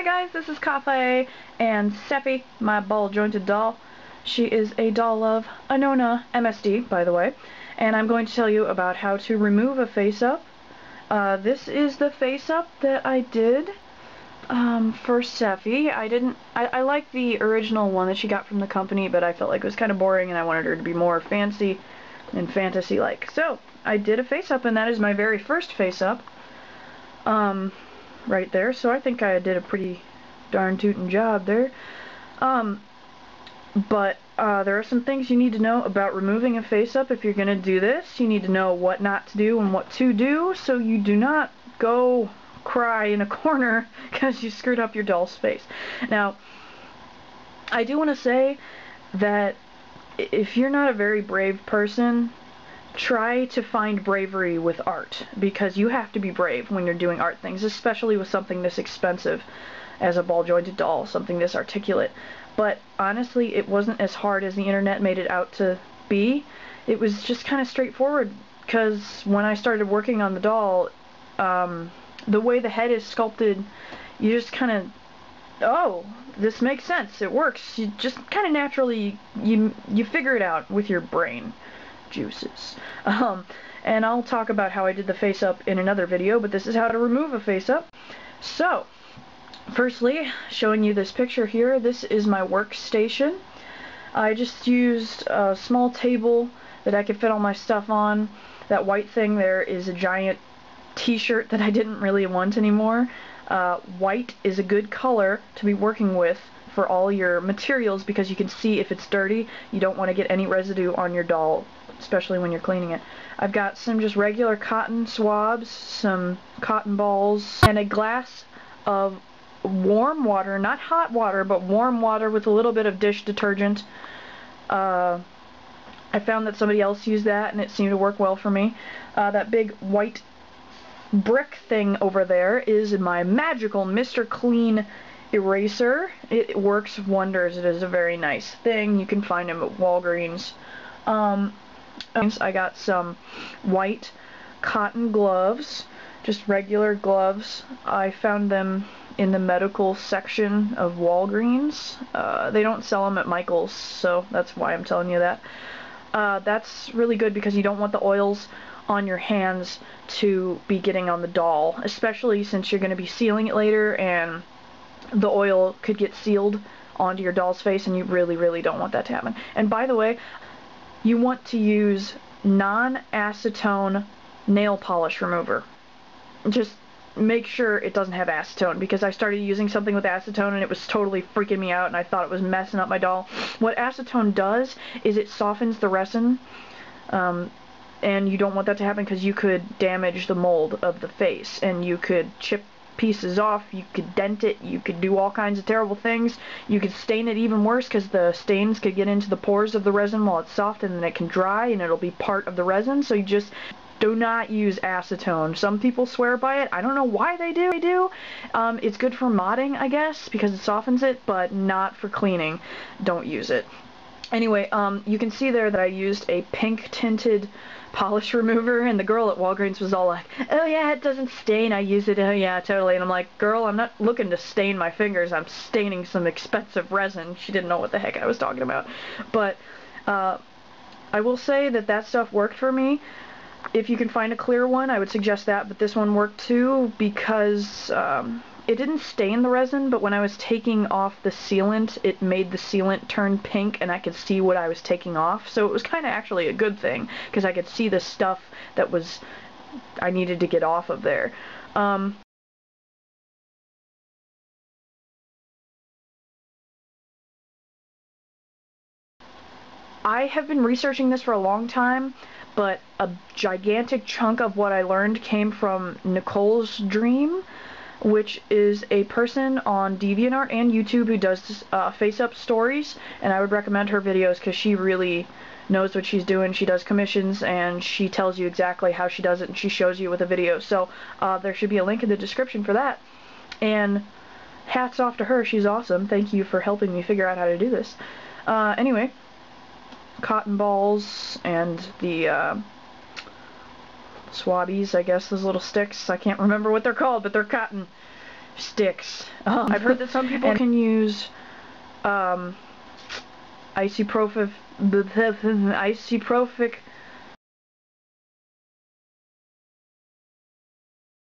Hi guys, this is Kafe and Seppi, my ball-jointed doll. She is a doll of Anona MSD, by the way, and I'm going to tell you about how to remove a face-up. This is the face-up that I did for Seppi. I like the original one that she got from the company, but I felt like it was kind of boring and I wanted her to be more fancy and fantasy-like. So, I did a face-up, and that is my very first face-up. Right there, so I think I did a pretty darn tootin' job there. But there are some things you need to know about removing a face-up if you're gonna do this. You need to know what not to do and what to do, so you do not go cry in a corner because you screwed up your doll's face. Now, I do want to say that if you're not a very brave person, try to find bravery with art, because you have to be brave when you're doing art things, especially with something this expensive as a ball-jointed doll, something this articulate. But honestly, it wasn't as hard as the internet made it out to be. It was just kind of straightforward, because when I started working on the doll, the way the head is sculpted, you just kind of, oh, this makes sense, it works. You just kind of naturally, you figure it out with your brain juices. And I'll talk about how I did the face-up in another video, but this is how to remove a face-up. So, firstly, showing you this picture here, this is my workstation. I just used a small table that I could fit all my stuff on. That white thing there is a giant t-shirt that I didn't really want anymore. White is a good color to be working with for all your materials, because you can see if it's dirty. You don't want to get any residue on your doll, especially when you're cleaning it. I've got some just regular cotton swabs, some cotton balls, and a glass of warm water, not hot water, but warm water with a little bit of dish detergent. I found that somebody else used that and it seemed to work well for me. That big white brick thing over there is my magical Mr. Clean eraser. It works wonders. It is a very nice thing. You can find them at Walgreens. I got some white cotton gloves, just regular gloves. I found them in the medical section of Walgreens. They don't sell them at Michael's, so that's why I'm telling you that. That's really good because you don't want the oils on your hands to be getting on the doll, especially since you're going to be sealing it later and the oil could get sealed onto your doll's face, and you really, really don't want that to happen. And by the way, you want to use non-acetone nail polish remover. Just make sure it doesn't have acetone, because I started using something with acetone and it was totally freaking me out and I thought it was messing up my doll. What acetone does is it softens the resin, and you don't want that to happen because you could damage the mold of the face and you could chip pieces off, you could dent it, you could do all kinds of terrible things. You could stain it even worse because the stains could get into the pores of the resin while it's soft, and then it can dry and it'll be part of the resin. So you just do not use acetone. Some people swear by it. I don't know why they do. It's good for modding, I guess, because it softens it, but not for cleaning. Don't use it. Anyway, you can see there that I used a pink tinted polish remover, and the girl at Walgreens was all like, oh yeah, it doesn't stain, I use it, oh yeah, totally. And I'm like, girl, I'm not looking to stain my fingers, I'm staining some expensive resin. She didn't know what the heck I was talking about. But I will say that that stuff worked for me. If you can find a clear one, I would suggest that, but this one worked too, because it didn't stain the resin, but when I was taking off the sealant, it made the sealant turn pink and I could see what I was taking off. So it was kind of actually a good thing, because I could see the stuff that I needed to get off of there. I have been researching this for a long time, but a gigantic chunk of what I learned came from Nicole's Dream, which is a person on DeviantArt and YouTube who does face-up stories, and I would recommend her videos because she really knows what she's doing. She does commissions and she tells you exactly how she does it, and she shows you with a video. So there should be a link in the description for that. And hats off to her, she's awesome. Thank you for helping me figure out how to do this. Anyway, cotton balls and the swabbies, I guess, those little sticks. I can't remember what they're called, but they're cotton. sticks. I've heard that some people can use ibuprofen